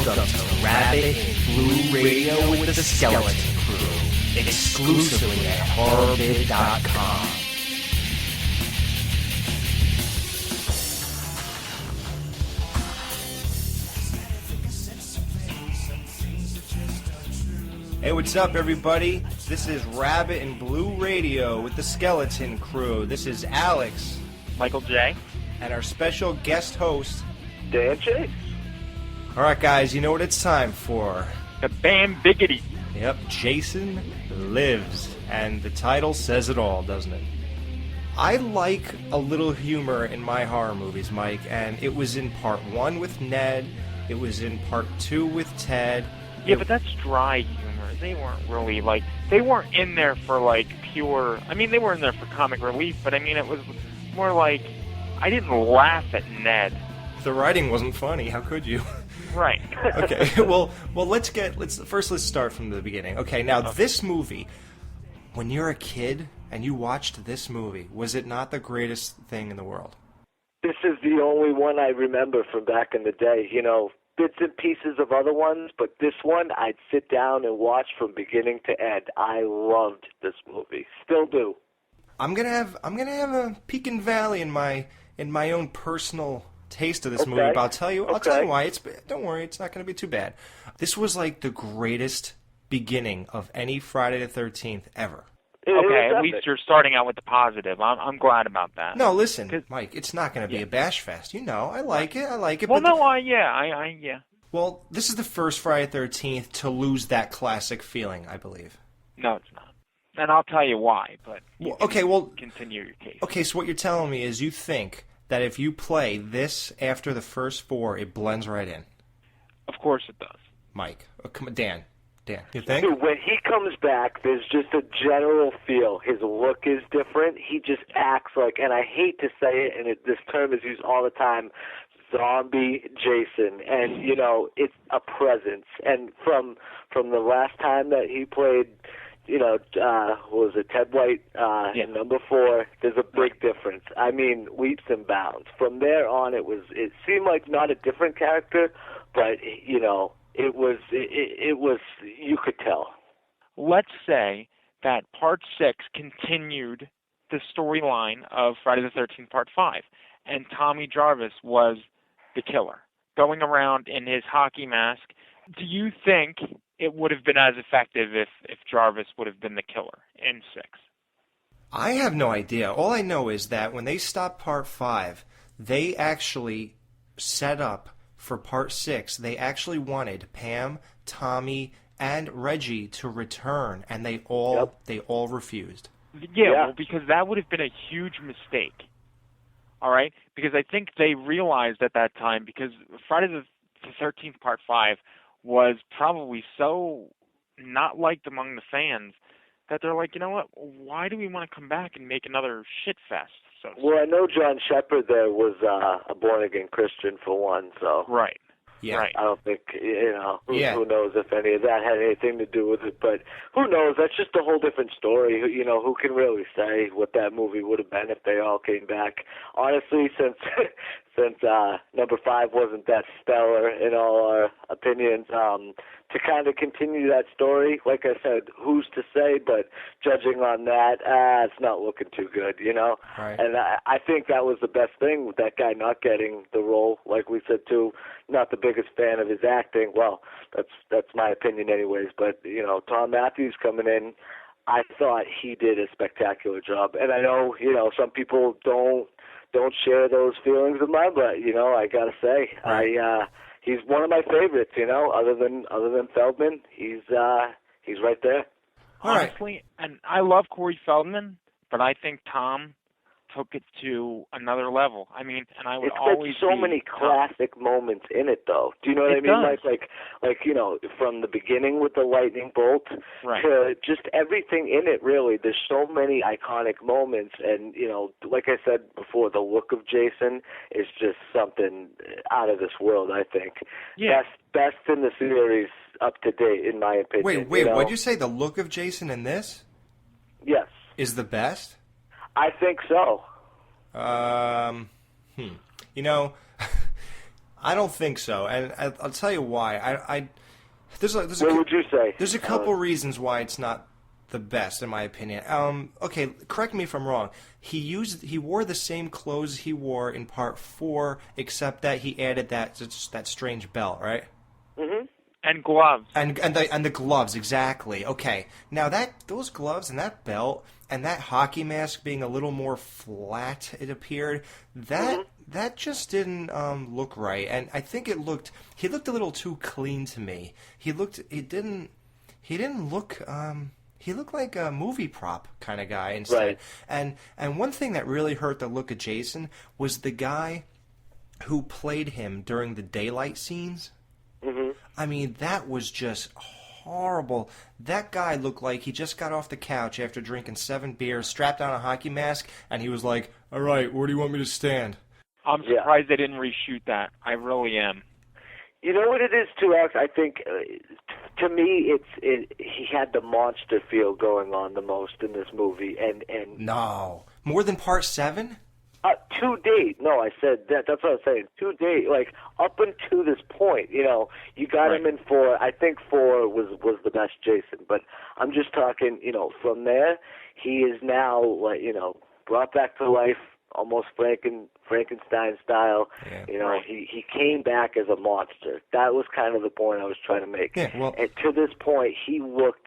Welcome to Rabbit and Blue Radio with the Skeleton Crew, exclusively at horrorbid.com. Hey, what's up, everybody? This is Rabbit and Blue Radio with the Skeleton Crew. This is Alex, Michael J, and our special guest host, Dan Chase. All right, guys, you know what it's time for. the Bam Biggity. Yep, Jason Lives. And the title says it all, doesn't it? I like a little humor in my horror movies, Mike, and it was in part 1 with Ned. It was in part 2 with Ted. Yeah, but that's dry humor. They weren't really, they weren't in there for, pure... I mean, they were in there for comic relief, but, it was more like... I didn't laugh at Ned. The writing wasn't funny. How could you? Right. Okay. Well. Let's start from the beginning. Okay. Now, this movie, when you're a kid and you watched this movie, was it not the greatest thing in the world? This is the only one I remember from back in the day. You know, bits and pieces of other ones, but this one I'd sit down and watch from beginning to end. I loved this movie. Still do. I'm gonna have a peak and valley in my own personal taste of this movie, but I'll tell you why. Don't worry, it's not going to be too bad. This was like the greatest beginning of any Friday the 13th ever. Okay, at least you're starting out with the positive. I'm glad about that. No, listen, Mike, it's not going to be a bash fest. You know, I like it. Well, but yeah. Well, this is the first Friday the 13th to lose that classic feeling, I believe. No, it's not. And I'll tell you why, but continue your case. Okay, so what you're telling me is you think that if you play this after the first 4, it blends right in. Of course it does. Mike. Come on, Dan, you think? Dude, when he comes back, there's just a general feel. His look is different. He just acts like, and I hate to say it, and this term is used all the time, zombie Jason. And, you know, it's a presence. And from the last time that he played... what was it, Ted White in number 4, there's a big difference. I mean, leaps and bounds. From there on, it seemed like not a different character, but, it was, you could tell. Let's say that Part 6 continued the storyline of Friday the 13th Part 5, and Tommy Jarvis was the killer, going around in his hockey mask. Do you think it would have been as effective if Jarvis would have been the killer in 6? I have no idea. All I know is that when they stopped Part 5, they actually set up for Part 6. They actually wanted Pam, Tommy, and Reggie to return, and they all refused. Yeah, well, because that would have been a huge mistake. All right? Because I think they realized at that time, because Friday the 13th Part 5 was probably so not liked among the fans that they're like, you know what, why do we want to come back and make another shit fest? Well, I know John Shepard there was a born-again Christian for one, so... Right. Yeah. Right. I don't think, who knows if any of that had anything to do with it, but who knows, that's just a whole different story. Who can really say what that movie would have been if they all came back? Honestly, since number 5 wasn't that stellar in all our opinions, to kind of continue that story, like I said, who's to say, but judging on that, it's not looking too good, Right. And I think that was the best thing with that guy not getting the role, like we said too. Not the biggest fan of his acting. Well, that's my opinion anyways, but, Tom Matthews coming in, I thought he did a spectacular job. And I know, some people don't share those feelings of mine, but, I got to say, right. He's one of my favorites, other than Feldman. He's right there. Honestly, and I love Corey Feldman, but I think Tom took it to another level. I mean, and I would always so many classic moments in it, though. Do you know what I mean? Does. Like from the beginning with the lightning bolt right. to just everything in it. Really, there's so many iconic moments, and like I said before, the look of Jason is just something out of this world. I think. Yeah. Best in the series up to date, in my opinion. Wait, what'd you say? The look of Jason in this? Yes. Is the best? I think so. I don't think so, and I'll tell you why. There's What would you say? There's a couple reasons why it's not the best, in my opinion. Okay, correct me if I'm wrong. He wore the same clothes he wore in Part 4, except that he added that strange belt, right? Mm-hmm. And gloves. And the gloves, exactly. Okay, now those gloves and that belt and that hockey mask being a little more flat, it appeared that just didn't look right, and I think he looked a little too clean to me. He looked like a movie prop kind of guy instead. Right. And one thing that really hurt the look of Jason was the guy who played him during the daylight scenes. Mm-hmm. I mean, that was just horrible. That guy looked like he just got off the couch after drinking 7 beers, strapped on a hockey mask, and he was like, "All right, where do you want me to stand?" I'm surprised they didn't reshoot that. I really am. You know what it is too, Alex? I think to me, he had the monster feel going on the most in this movie, and No, more than Part 7. To date, no, I said that. That's what I was saying. To date, like up until this point, you got him in 4. I think 4 was the best Jason, but I'm just talking, from there, he is now like, brought back to life, almost Frankenstein style. Yeah. He came back as a monster. That was kind of the point I was trying to make. Yeah, well, and to this point, he looked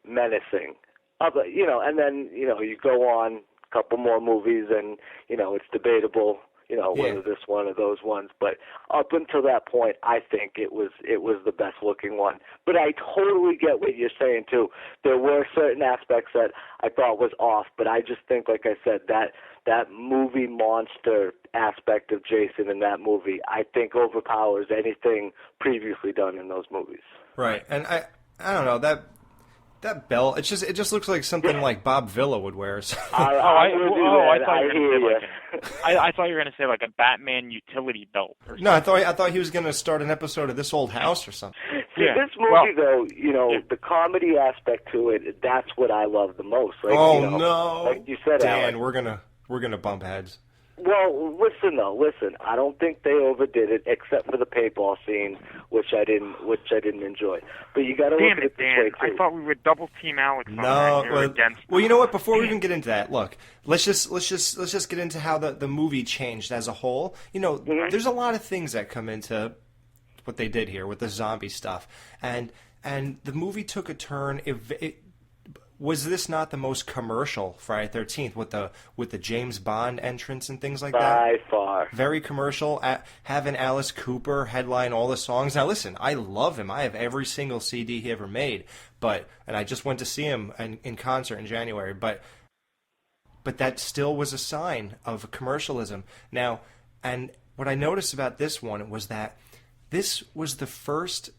menacing. And then you go on. Couple more movies, and it's debatable, whether this one or those ones. But up until that point, I think it was the best looking one. But I totally get what you're saying too. There were certain aspects that I thought was off, but I just think, like I said, that movie monster aspect of Jason in that movie, I think overpowers anything previously done in those movies. Right, and I don't know that belt. It just looks like something like Bob Villa would wear. So. I thought you were going to say like a Batman utility belt. Or no, I thought he was going to start an episode of This Old House or something. See, this movie though, the comedy aspect to it, that's what I love the most. Like, no, like you said, Dan, Alex, we're gonna bump heads. Well, listen. I don't think they overdid it, except for the paintball scene, which I didn't enjoy. But you got to look at it this way too. I thought we would double team Alex. Well, you know what? Before we even get into that, look, let's just get into how the movie changed as a whole. There's a lot of things that come into what they did here with the zombie stuff, and the movie took a turn. Was this not the most commercial Friday 13th with the James Bond entrance and things like that? By far. Very commercial. Having Alice Cooper headline all the songs. Now listen, I love him. I have every single CD he ever made. And I just went to see him in concert in January. But that still was a sign of commercialism. Now, and what I noticed about this one was that this was the first.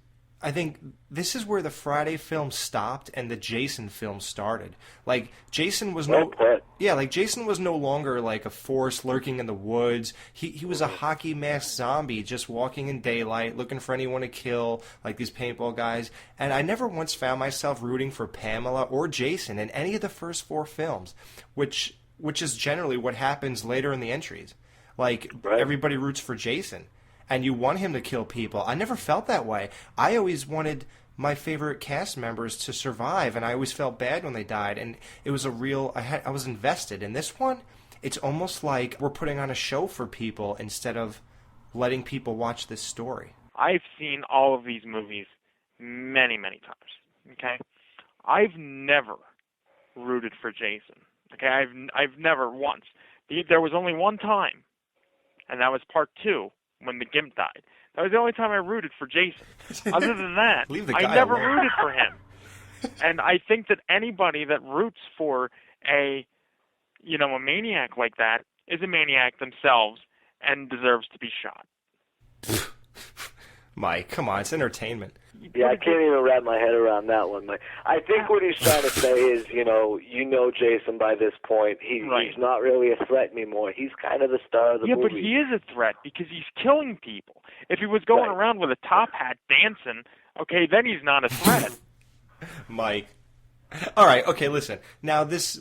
I think this is where the Friday film stopped and the Jason film started. Like Jason was Jason was no longer like a force lurking in the woods. He was a hockey mask zombie just walking in daylight, looking for anyone to kill, like these paintball guys. And I never once found myself rooting for Pamela or Jason in any of the first 4 films, which is generally what happens later in the entries. Like everybody roots for Jason. And you want him to kill people. I never felt that way. I always wanted my favorite cast members to survive, and I always felt bad when they died. And it was I was invested. In this one, it's almost like we're putting on a show for people instead of letting people watch this story. I've seen all of these movies many, many times. Okay, I've never rooted for Jason. Okay, I've never once. There was only one time, and that was Part 2. When the Gimp died. That was the only time I rooted for Jason. Other than that, I never rooted for him. And I think that anybody that roots for a maniac like that is a maniac themselves and deserves to be shot. Mike, come on, it's entertainment. Yeah, I can't even wrap my head around that one, Mike. I think what he's trying to say is, Jason by this point. He's not really a threat anymore. He's kind of the star of the movie. Yeah, but he is a threat because he's killing people. If he was going around with a top hat dancing, okay, then he's not a threat. Mike, All right, okay, listen. Now this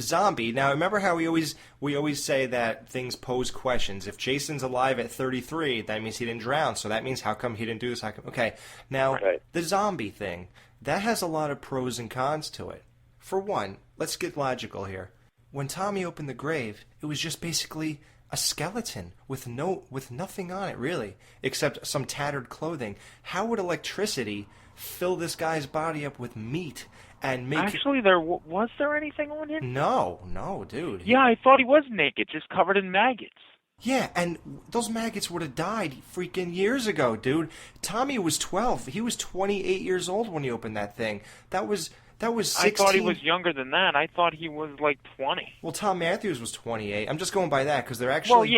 zombie. Now remember how we always say that things pose questions. If Jason's alive at 33, that means he didn't drown. So that means how come he didn't do this? Okay. Now Right. the zombie thing, that has a lot of pros and cons to it. For one, let's get logical here. When Tommy opened the grave, it was just basically a skeleton with nothing on it really, except some tattered clothing. How would electricity fill this guy's body up with meat and make Actually, was there anything on him? No, dude. Yeah, I thought he was naked, just covered in maggots. Yeah, and those maggots would have died freaking years ago, dude. Tommy was 12. He was 28 years old when he opened that thing. That was 16. I thought he was younger than that. I thought he was like 20. Well, Tom Matthews was 28. I'm just going by that because there actually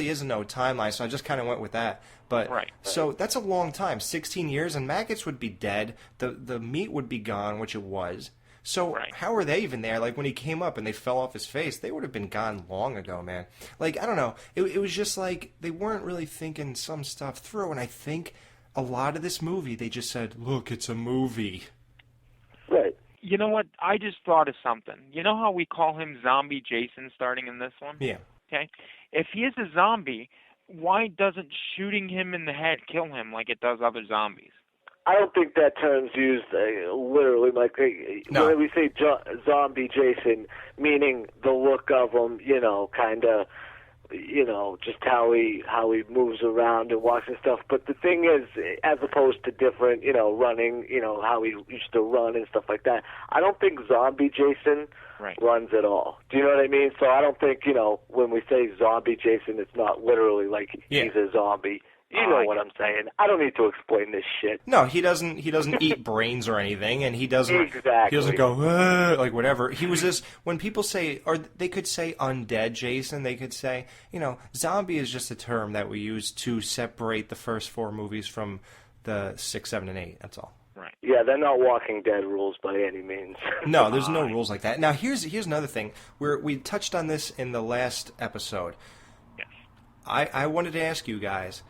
is no timeline, so I just kind of went with that. But right. So that's a long time, 16 years, and maggots would be dead. The meat would be gone, which it was. So how are they even there? Like when he came up and they fell off his face, they would have been gone long ago, man. Like I don't know. It was just like they weren't really thinking some stuff through, and I think a lot of this movie they just said, "Look, it's a movie." Right. You know what? I just thought of something. You know how we call him Zombie Jason starting in this one? Yeah. Okay. If he is a zombie, why doesn't shooting him in the head kill him like it does other zombies? I don't think that term's used literally. Like No. when we say zombie Jason, meaning the look of him, kind of, just how he moves around and walks and stuff. But the thing is, as opposed to different, running, how he used to run and stuff like that. I don't think zombie Jason runs at all. Do you know what I mean? So I don't think, when we say zombie Jason, it's not literally like he's a zombie. You know what I'm saying. I don't need to explain this shit. No, he doesn't eat brains or anything, and he doesn't Exactly. He doesn't go like whatever. He was just when people say, or they could say undead Jason, they could say, zombie is just a term that we use to separate the first 4 movies from the 6, 7, and 8. That's all. Right. Yeah, they're not Walking Dead rules by any means. No, there's no rules like that. Now here's another thing. We touched on this in the last episode. Yes. I wanted to ask you guys.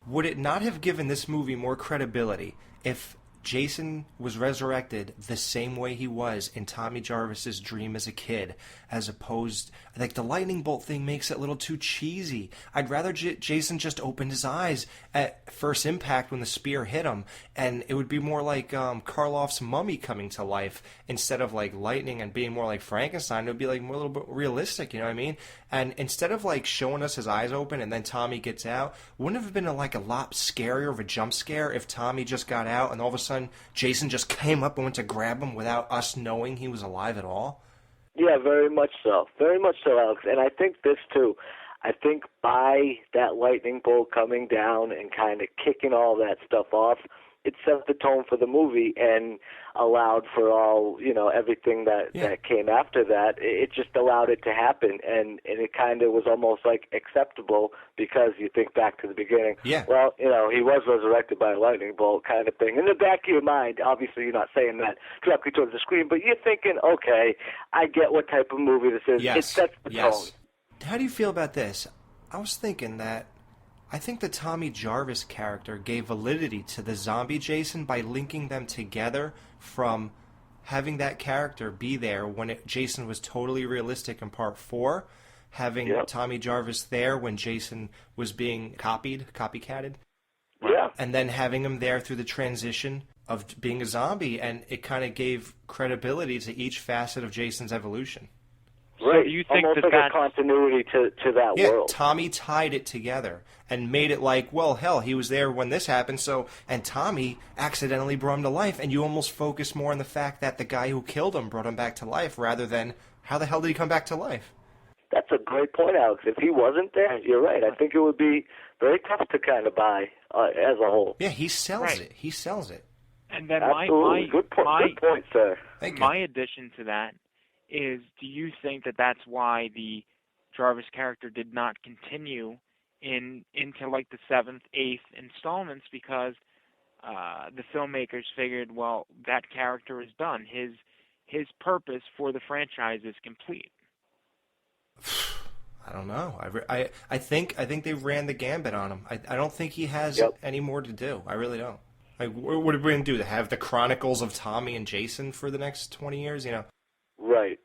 Would it not have given this movie more credibility if Jason was resurrected the same way he was in Tommy Jarvis's dream as a kid, as opposed, like the lightning bolt thing makes it a little too cheesy. I'd rather Jason just opened his eyes at first impact when the spear hit him, and it would be more like Karloff's mummy coming to life instead of like lightning and being more like Frankenstein. It would be like more a little bit realistic, you know what I mean? And instead of like showing us his eyes open and then Tommy gets out, wouldn't it have been a lot scarier of a jump scare if Tommy just got out and all of a sudden Jason just came up and went to grab him without us knowing he was alive at all? Yeah, very much so. Very much so, Alex. And I think this, too. I think by that lightning bolt coming down and kind of kicking all that stuff off, it set the tone for the movie and allowed for all, everything that came after that. It just allowed it to happen, and it kind of was almost like acceptable because you think back to the beginning. Yeah. Well, he was resurrected by a lightning bolt kind of thing. In the back of your mind, obviously you're not saying that directly towards the screen, but you're thinking, okay, I get what type of movie this is. Yes. It sets the tone. How do you feel about this? I was thinking that I think the Tommy Jarvis character gave validity to the zombie Jason by linking them together from having that character be there when Jason was totally realistic in part 4, having Tommy Jarvis there when Jason was being copycatted. Yeah. And then having him there through the transition of being a zombie, and it kind of gave credibility to each facet of Jason's evolution. Right. So do you think almost that like a continuity to that world. Tommy tied it together and made it like, well, hell, he was there when this happened, and Tommy accidentally brought him to life, and you almost focus more on the fact that the guy who killed him brought him back to life rather than how the hell did he come back to life? That's a great point, Alex. If he wasn't there, you're right. I think it would be very tough to kind of buy as a whole. Yeah, he sells it. He sells it. And then Absolutely. Good point, sir. Thank you. My addition to that is, do you think that that's why the Jarvis character did not continue into like the 7th, 8th installments, because the filmmakers figured, well, that character is done. His purpose for the franchise is complete. I don't know. I think they ran the gambit on him. I don't think he has any more to do. I really don't. Like, what are we going to do? To have the Chronicles of Tommy and Jason for the next 20 years, you know? Right.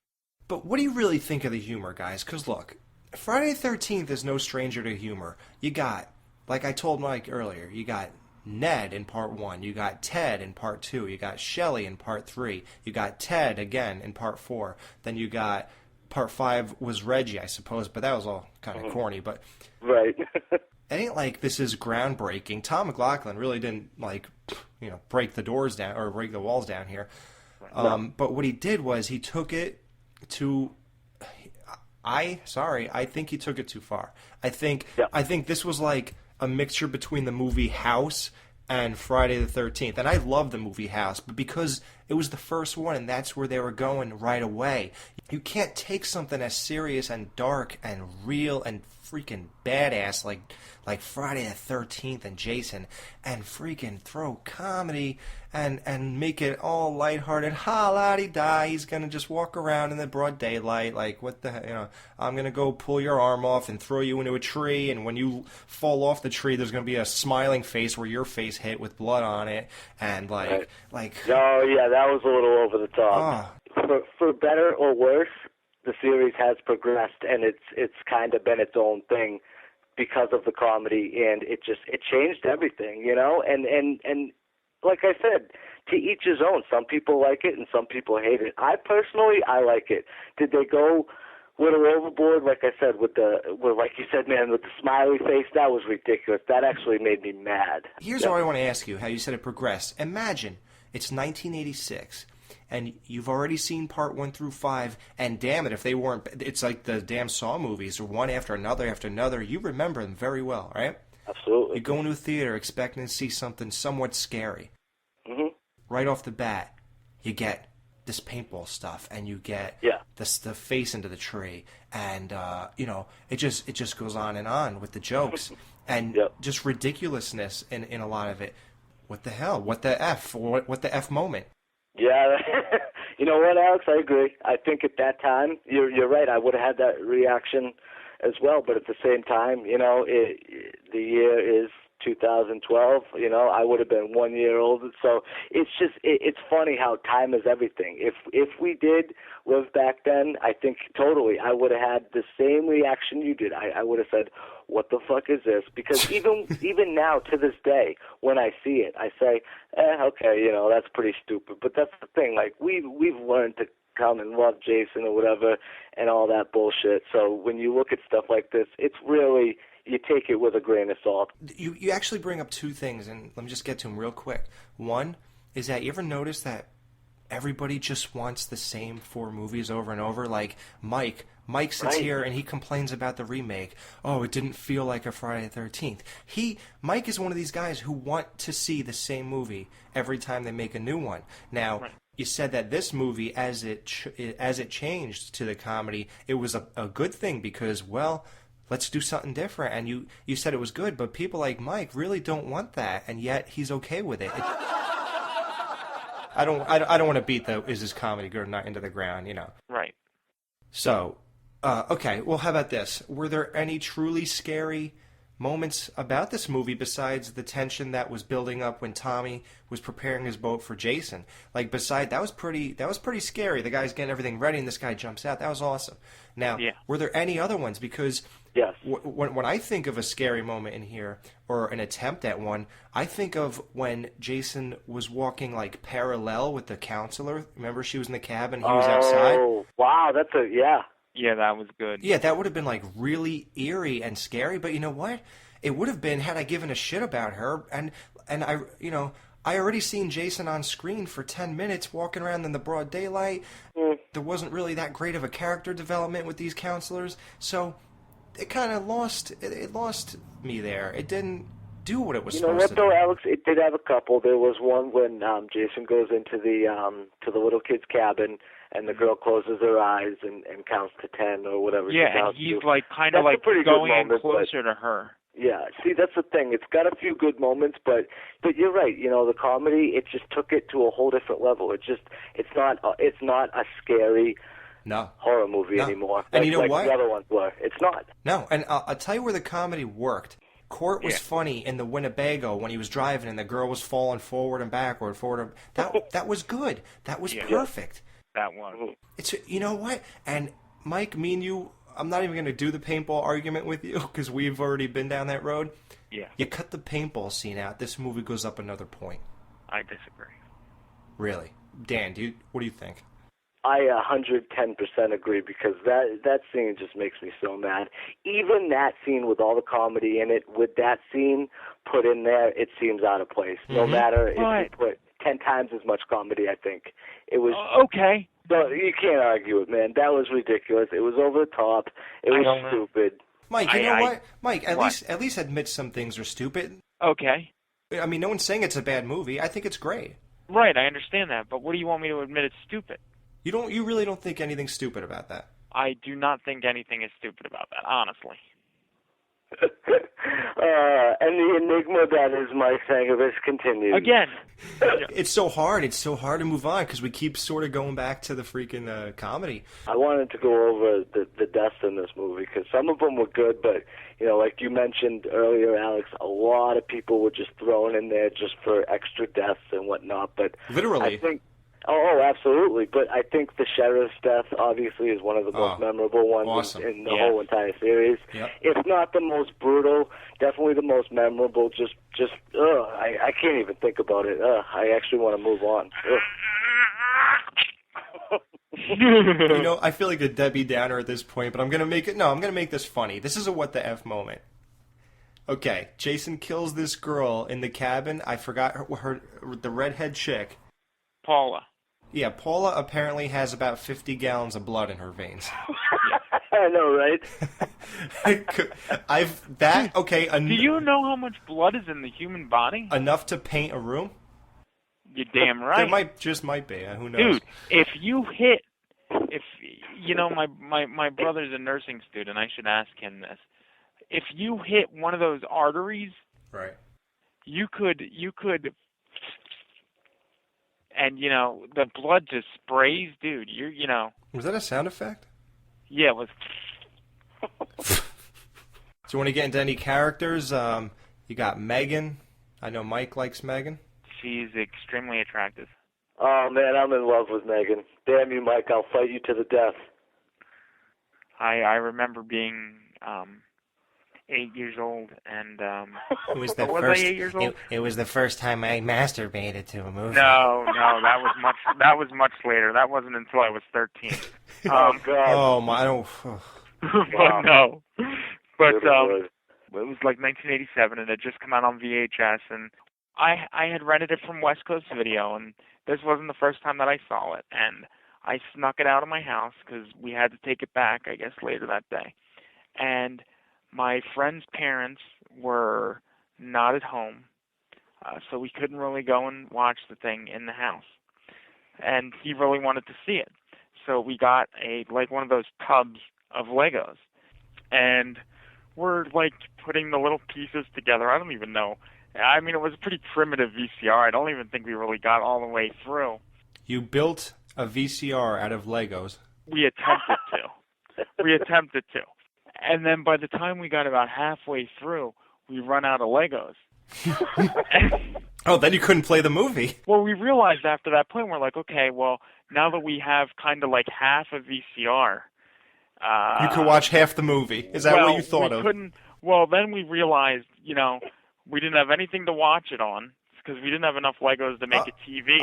But what do you really think of the humor, guys? Because, look, Friday the 13th is no stranger to humor. You got, like I told Mike earlier, you got Ned in part 1, you got Ted in part 2, you got Shelley in part 3, you got Ted again in part 4, then you got part 5 was Reggie, I suppose, but that was all kind of corny, but... Right. It ain't like this is groundbreaking. Tom McLaughlin really didn't, like, you know, break the doors down or break the walls down here. No. But what he did was he took it to... I think he took it too far. I think this was like a mixture between the movie House and Friday the 13th. And I love the movie House, but because it was the first one and that's where they were going right away. You can't take something as serious and dark and real and freaking badass like Friday the 13th and Jason and freaking throw comedy and make it all lighthearted. Ha-la-di-da, he's going to just walk around in the broad daylight like, what the hell, you know, I'm going to go pull your arm off and throw you into a tree, and when you fall off the tree, there's going to be a smiling face where your face hit with blood on it, and like... Oh, yeah, that was a little over the top. For better or worse, the series has progressed, and it's kind of been its own thing because of the comedy, and it changed everything, you know? And like I said, to each his own. Some people like it, and some people hate it. I like it. Did they go a little overboard, like I said, like you said, man, with the smiley face? That was ridiculous. That actually made me mad. Here's what I want to ask you, how you said it progressed. Imagine it's 1986, and you've already seen part 1 through 5, and damn it, if they weren't, it's like the damn Saw movies, or one after another, you remember them very well, right? Absolutely. You go into a theater expecting to see something somewhat scary. Mm-hmm. Right off the bat, you get this paintball stuff, and you get the face into the tree, and you know, it just goes on and on with the jokes, and just ridiculousness in a lot of it. What the hell? What the F? What the F moment? Yeah. You know what, Alex? I agree. I think at that time, you're right. I would have had that reaction as well. But at the same time, you know, the year is 2012. You know, I would have been 1 year old. So it's just it's funny how time is everything. If we did live back then, I think totally I would have had the same reaction you did. I would have said, what the fuck is this? Because even now, to this day, when I see it, I say, okay, you know, that's pretty stupid. But that's the thing. Like, we've learned to come and love Jason or whatever and all that bullshit. So when you look at stuff like this, it's really, you take it with a grain of salt. You actually bring up two things, and let me just get to them real quick. One is that you ever notice that everybody just wants the same 4 movies over and over? Like Mike sits here and he complains about the remake. Oh, it didn't feel like a Friday the 13th. Mike is one of these guys who want to see the same movie every time they make a new one. Now, you said that this movie, as it changed to the comedy, it was a good thing because, well, let's do something different. And you said it was good, but people like Mike really don't want that, and yet he's okay with it. I don't want to beat the is this comedy good or not into the ground, you know. Right. So, okay, well, how about this? Were there any truly scary moments about this movie besides the tension that was building up when Tommy was preparing his boat for Jason? Like, that was pretty scary. The guy's getting everything ready and this guy jumps out. That was awesome. Now, were there any other ones? Because when I think of a scary moment in here, or an attempt at one, I think of when Jason was walking like parallel with the counselor. Remember, she was in the cabin, he was outside? Oh, wow, Yeah, that was good. Yeah, that would have been like really eerie and scary, but you know what? It would have been had I given a shit about her, and I, you know, I already seen Jason on screen for 10 minutes walking around in the broad daylight. There wasn't really that great of a character development with these counselors, so it kind of lost me there. It didn't do what it was supposed to do. You know what, though, Alex? It did have a couple. There was one when Jason goes into the little kid's cabin, and the girl closes her eyes and counts to 10 or whatever. Yeah, and he's like kind of like going in closer to her. Yeah, see, that's the thing. It's got a few good moments, but you're right. You know, the comedy, it just took it to a whole different level. It's not a scary horror movie anymore. And you know like what? The other ones were. It's not. No, and I'll tell you where the comedy worked. Court was funny in the Winnebago when he was driving and the girl was falling forward and backward, that was good. That was perfect. That was. It's, you know what? And Mike, me and you, I'm not even going to do the paintball argument with you because we've already been down that road. Yeah. You cut the paintball scene out, this movie goes up another point. I disagree. Really? Dan, what do you think? I 110% agree because that scene just makes me so mad. Even that scene with all the comedy in it, with that scene put in there, it seems out of place. No matter if you put 10 times as much comedy, I think. It was okay. No, you can't argue it, man. That was ridiculous. It was over the top. It was stupid. Mike, you know what? Mike, at least admit some things are stupid. Okay. I mean, no one's saying it's a bad movie. I think it's great. Right, I understand that, but what do you want me to admit it's stupid? You really don't think anything's stupid about that? I do not think anything is stupid about that, honestly. And the enigma that is Mike Sangovich continues. Again. It's so hard. It's so hard to move on because we keep sort of going back to the freaking comedy. I wanted to go over the deaths in this movie because some of them were good, but, you know, like you mentioned earlier, Alex, a lot of people were just thrown in there just for extra deaths and whatnot. But literally. I think... Oh, absolutely. But I think the sheriff's death, obviously, is one of the most memorable ones in the whole entire series. Yep. If not the most brutal, definitely the most memorable. I can't even think about it. I actually want to move on. You know, I feel like a Debbie Downer at this point, but I'm going to make this funny. This is a what the F moment. Okay, Jason kills this girl in the cabin. I forgot the redhead chick. Paula. Yeah, Paula apparently has about 50 gallons of blood in her veins. I know, right? Do you know how much blood is in the human body? Enough to paint a room? You're damn right. There might be. Who knows? Dude, my brother's a nursing student. I should ask him this. If you hit one of those arteries, right, you could. And, the blood just sprays, dude. Was that a sound effect? Yeah, it was. So you want to get into any characters? You got Megan. I know Mike likes Megan. She's extremely attractive. Oh, man, I'm in love with Megan. Damn you, Mike, I'll fight you to the death. I remember being 8 years old, and was I 8 years old? It was the first time I masturbated to a movie. No, that was much later. That wasn't until I was 13. Oh God! Oh my! I don't. But no, but it was like 1987, and it had just come out on VHS, and I had rented it from West Coast Video, and this wasn't the first time that I saw it, and I snuck it out of my house because we had to take it back, I guess, later that day, and my friend's parents were not at home, so we couldn't really go and watch the thing in the house. And he really wanted to see it. So we got one of those tubs of Legos. And we're, putting the little pieces together. I don't even know. I mean, it was a pretty primitive VCR. I don't even think we really got all the way through. You built a VCR out of Legos? We attempted to. And then by the time we got about halfway through, we run out of Legos. Oh, then you couldn't play the movie. Well, we realized after that point, we're like, okay, well, now that we have kind of half a VCR. You could watch half the movie. Is that what you thought of? Well, then we realized, we didn't have anything to watch it on because we didn't have enough Legos to make a TV.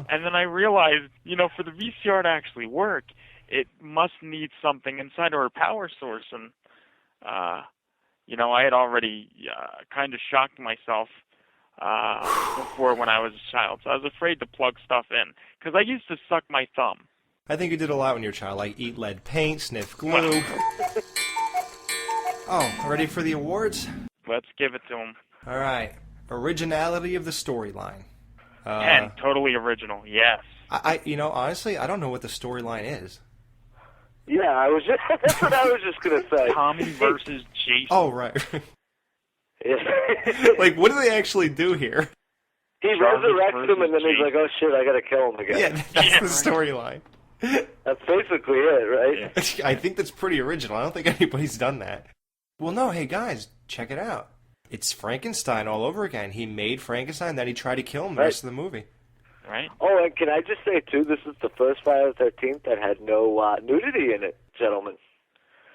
And then I realized, for the VCR to actually work, it must need something inside or a power source. And, I had already kind of shocked myself before when I was a child. So I was afraid to plug stuff in because I used to suck my thumb. I think you did a lot when you were a child, like eat lead paint, sniff glue. Oh, ready for the awards? Let's give it to them. All right. Originality of the storyline. 10, totally original, yes. Honestly, I don't know what the storyline is. Yeah, that's what I was just going to say. Tommy versus Jason. Oh, right. What do they actually do here? He resurrects him, and then he's like, oh, shit, I got to kill him again. Yeah, that's the storyline. That's basically it, right? Yeah. I think that's pretty original. I don't think anybody's done that. Well, no, hey, guys, check it out. It's Frankenstein all over again. He made Frankenstein, then he tried to kill him the rest of the movie. Right. Oh, and can I just say, too, this is the first Friday the 13th that had no nudity in it, gentlemen.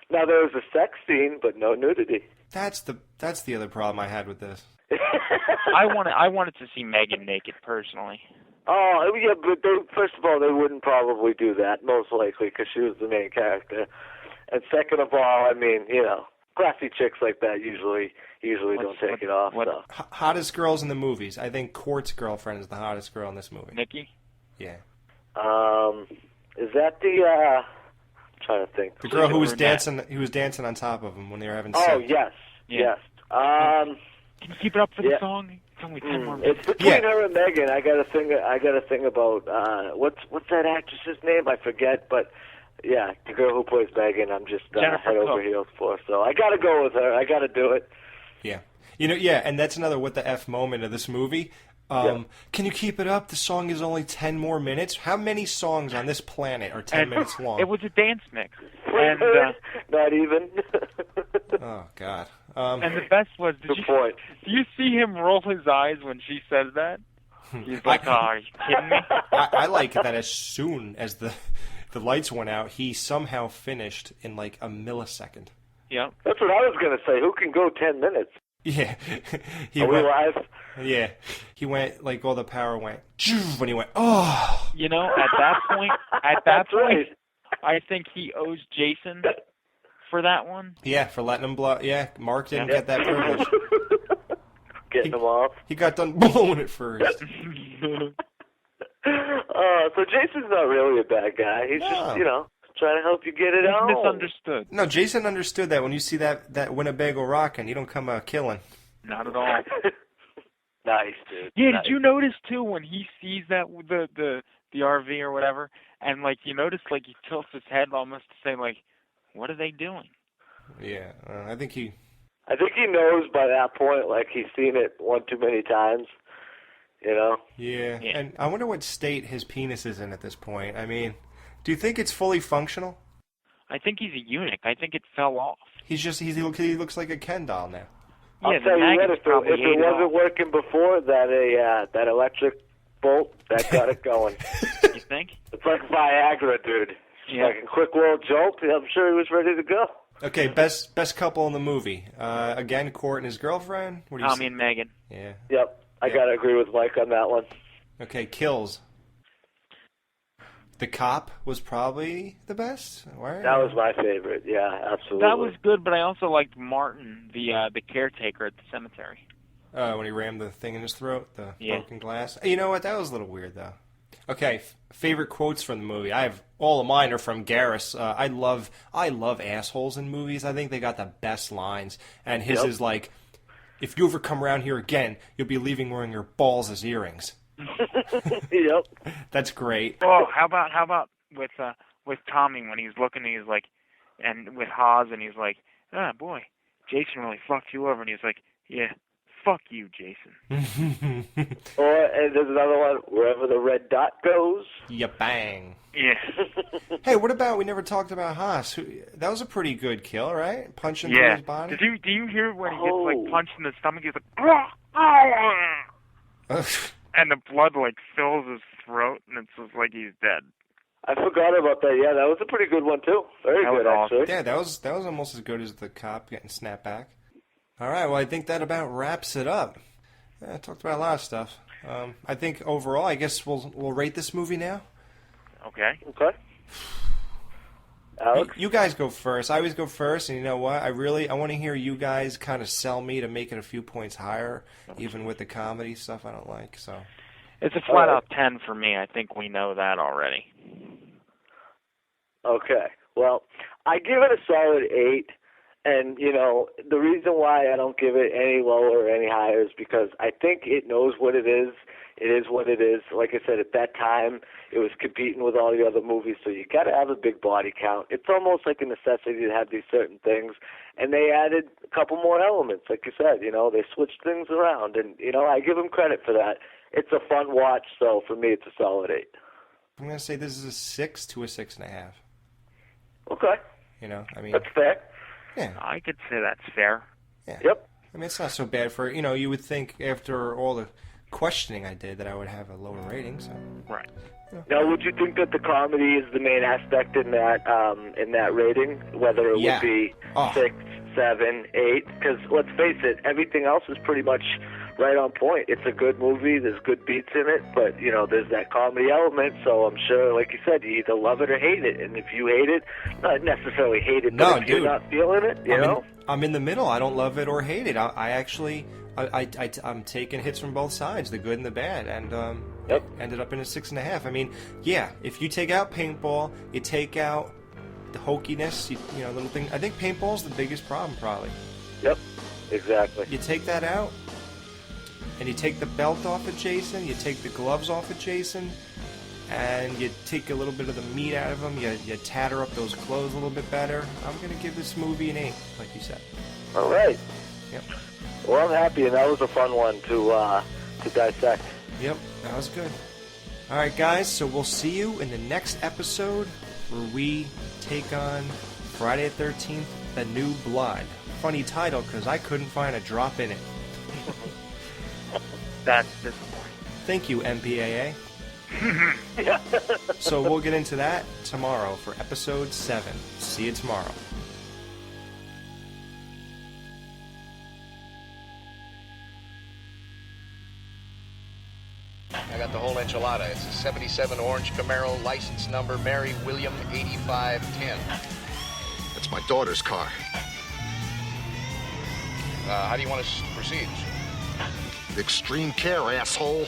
Now, there was a sex scene, but no nudity. That's the other problem I had with this. I wanted to see Megan naked, personally. Oh, yeah, but first of all, they wouldn't probably do that, most likely, because she was the main character. And second of all, I mean, you know, classy chicks like that usually don't take it off. So. Hottest girls in the movies. I think Court's girlfriend is the hottest girl in this movie. Nikki? Yeah. Is that the? I'm trying to think. The girl who was dancing on top of him when they were having sex. Oh yes, yes. Can you keep it up for the song? It's only 10 more minutes. It's between her and Megan. I got a thing about what's that actress's name? I forget, but. Yeah, the girl who plays Megan, I'm just head over heels for. So I got to go with her. I got to do it. Yeah. You know, yeah, and that's another what the F moment of this movie. Can you keep it up? The song is only 10 more minutes. How many songs on this planet are 10 minutes long? It was a dance mix. And, not even. Oh, God. And the best was, do you see him roll his eyes when she says that? He's like, are you kidding me? I like that as soon as the lights went out, he somehow finished in like a millisecond. Yeah. That's what I was going to say. Who can go 10 minutes? Yeah. Are we live? Yeah. He went, like, all the power went, when he went, oh. You know, at that point, right. I think he owes Jason for that one. Yeah, for letting him blow. Yeah, Mark didn't get that privilege. Getting him off. He got done blowing it first. So Jason's not really a bad guy. He's just, you know, trying to help you get it out. Misunderstood. No, Jason understood that when you see that Winnebago rocking, you don't come killing. Not at all. Nice, dude. Yeah, nice. Did you notice, too, when he sees that, the RV or whatever, and, like, you notice, like, he tilts his head almost to say, like, what are they doing? Yeah, I think he knows by that point, like, he's seen it one too many times. You know? Yeah, and I wonder what state his penis is in at this point. I mean, do you think it's fully functional? I think he's a eunuch. I think it fell off. He looks like a Ken doll now. I'll tell you what, if it wasn't working before, that electric bolt, that got it going. You think? It's like Viagra, dude. Yeah. Like a quick little jolt, I'm sure he was ready to go. Okay, best couple in the movie. Again, Court and his girlfriend? What do you Tommy and Megan. Yeah. Yep. I got to agree with Mike on that one. Okay, kills. The cop was probably the best? Right? That was my favorite. Yeah, absolutely. That was good, but I also liked Martin, the caretaker at the cemetery. When he rammed the thing in his throat, the broken glass. You know what? That was a little weird, though. Okay, favorite quotes from the movie. I have all of mine are from Garris. I love assholes in movies. I think they got the best lines, and his is like, if you ever come around here again, you'll be leaving wearing your balls as earrings. Yep. That's great. Oh, how about with Tommy when he's looking, he's like, and with Haas, and he's like, ah, boy, Jason really fucked you over, and he's like, yeah, fuck you, Jason. And there's another one, wherever the red dot goes. Ya bang. Yeah. Hey, what about, we never talked about Haas. That was a pretty good kill, right? Punching through his body. Do you hear when he gets like punched in the stomach? He's like, and the blood like fills his throat, and it's just like he's dead. I forgot about that. Yeah, that was a pretty good one too. Very good, actually. Yeah, that was almost as good as the cop getting snapped back. All right, well, I think that about wraps it up. I talked about a lot of stuff. I think overall, I guess we'll rate this movie now. Okay. Alex? You guys go first. I always go first, and you know what? I want to hear you guys kind of sell me to make it a few points higher, even with the comedy stuff I don't like. So it's a flat-out 10 for me. I think we know that already. Okay. Well, I give it a solid 8. And, you know, the reason why I don't give it any lower or any higher is because I think it knows what it is. It is what it is. Like I said, at that time, it was competing with all the other movies, so you got to have a big body count. It's almost like a necessity to have these certain things. And they added a couple more elements, like you said. You know, they switched things around. And, you know, I give them credit for that. It's a fun watch, so for me, it's a solid 8. I'm going to say this is a 6 to a 6.5. Okay. You know, I mean... That's fair. Yeah. I could say that's fair. Yeah. Yep. I mean, it's not so bad for, you would think after all the questioning I did that I would have a lower rating, so. Right. Now, would you think that the comedy is the main aspect in that rating, whether it would be 6, 7, 8? Because let's face it, everything else is pretty much right on point. It's a good movie. There's good beats in it, but there's that comedy element. So I'm sure, like you said, you either love it or hate it. And if you hate it, not necessarily hate it, but if you're not feeling it, I'm in the middle. I don't love it or hate it. I'm taking hits from both sides, the good and the bad, and ended up in a 6.5. I mean, yeah, if you take out paintball, you take out the hokiness, little thing. I think paintball's the biggest problem, probably. Yep, exactly. You take that out, and you take the belt off of Jason, you take the gloves off of Jason, and you take a little bit of the meat out of him, you tatter up those clothes a little bit better. I'm going to give this movie an 8, like you said. All right. Yep. Well, I'm happy, and that was a fun one to dissect. Yep, that was good. All right, guys, so we'll see you in the next episode where we take on Friday the 13th, The New Blood. Funny title, because I couldn't find a drop in it. That's disappointing. Thank you, MPAA. Yeah. So we'll get into that tomorrow for episode 7. See you tomorrow. I got the whole enchilada. It's a 77 orange Camaro, license number Mary William 8510. That's my daughter's car. How do you want to proceed? Extreme care, asshole.